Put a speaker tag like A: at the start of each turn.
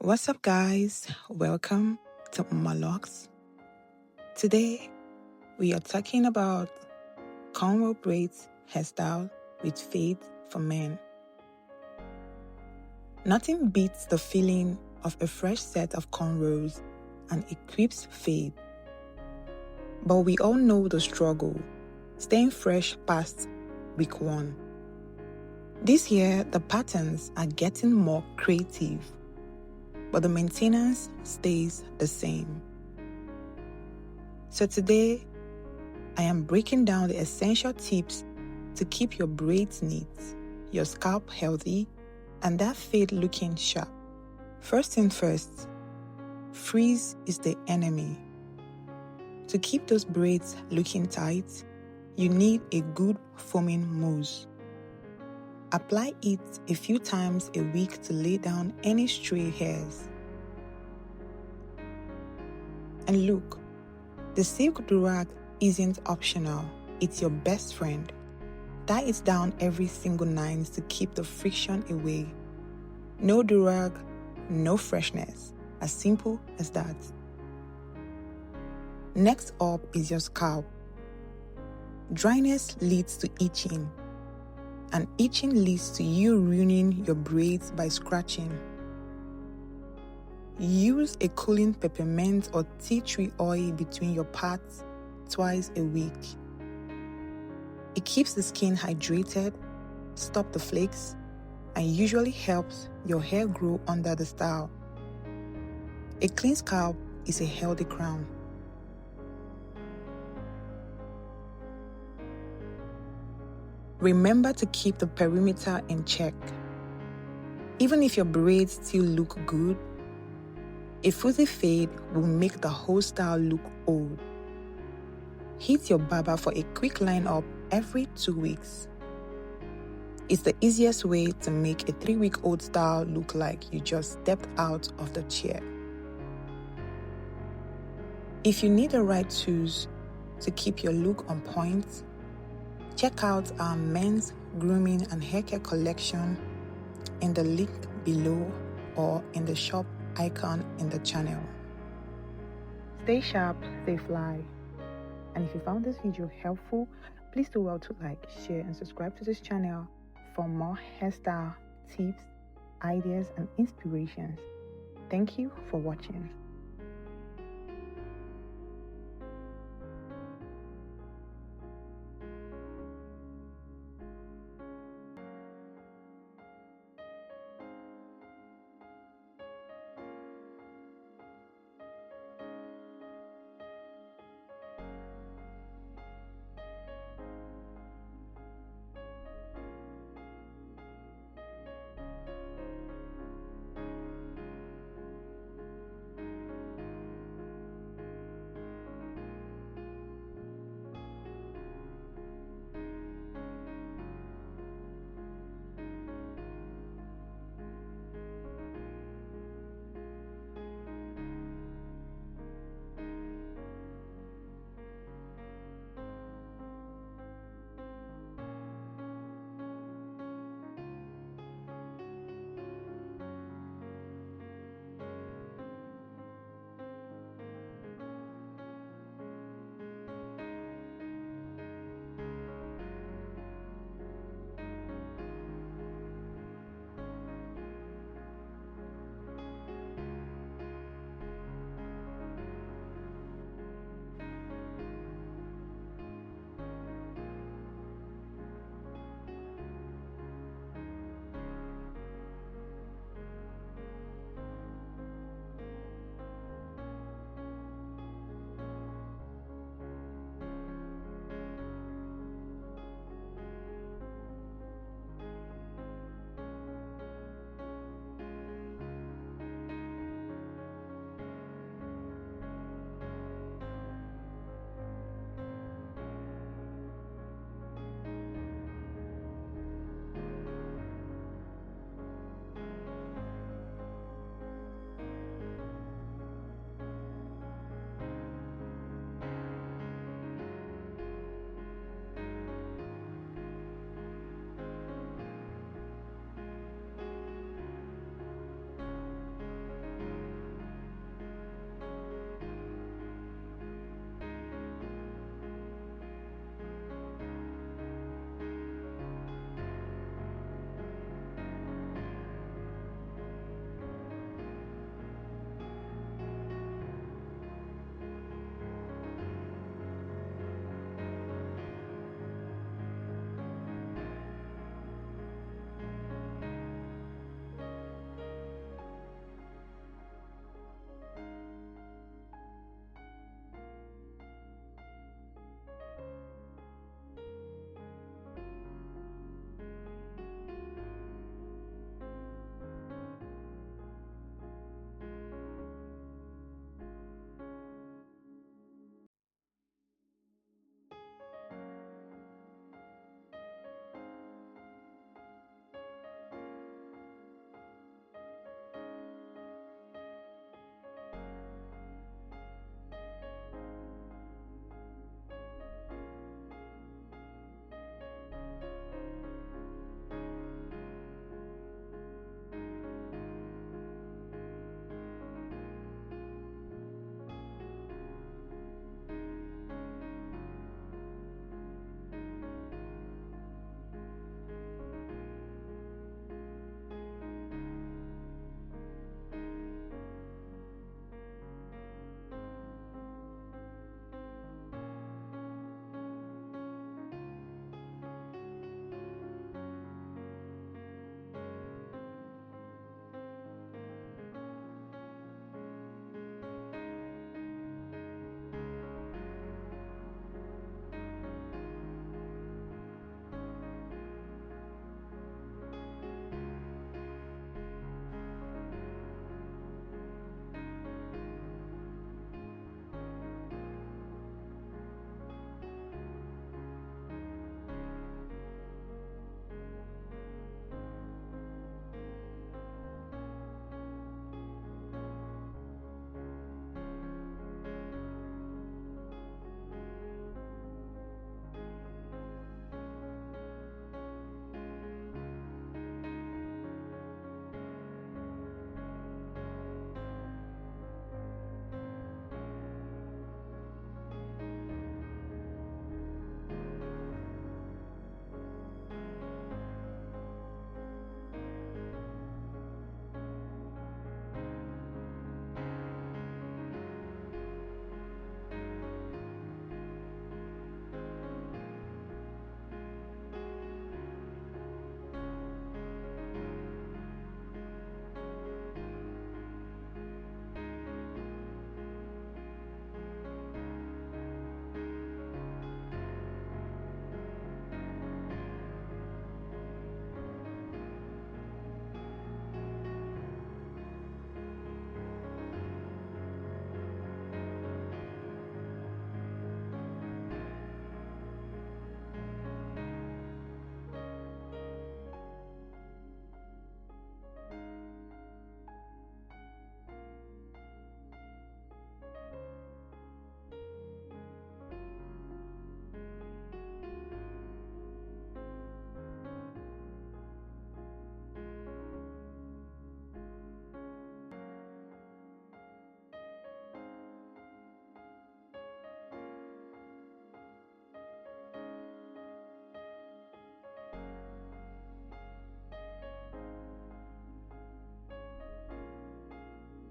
A: What's up, guys? Welcome to Nma Luxe. Today, we are talking about Cornrow Braids hairstyle with fade for men. Nothing beats the feeling of a fresh set of cornrows and a crisp fade. But we all know the struggle, staying fresh past week 1. This year, the patterns are getting more creative, but the maintenance stays the same. So today, I am breaking down the essential tips to keep your braids neat, your scalp healthy, and that fade looking sharp. First thing first, frizz is the enemy. To keep those braids looking tight, you need a good foaming mousse. Apply it a few times a week to lay down any stray hairs. And look, the silk durag isn't optional, it's your best friend. Tie it down every single night to keep the friction away. No durag, no freshness. As simple as that. Next up is your scalp. Dryness leads to itching, and itching leads to you ruining your braids by scratching. Use a cooling peppermint or tea tree oil between your parts twice a week. It keeps the skin hydrated, stops the flakes, and usually helps your hair grow under the style. A clean scalp is a healthy crown. Remember to keep the perimeter in check. Even if your braids still look good, a fuzzy fade will make the whole style look old. Hit your barber for a quick line-up every 2 weeks. It's the easiest way to make a 3-week-old style look like you just stepped out of the chair. If you need the right tools to keep your look on point, check out our men's grooming and haircare collection in the link below or in the shop icon in the channel. Stay sharp, stay fly. And if you found this video helpful, please do well to like, share, and subscribe to this channel for more hairstyle tips, ideas, and inspirations. Thank you for watching.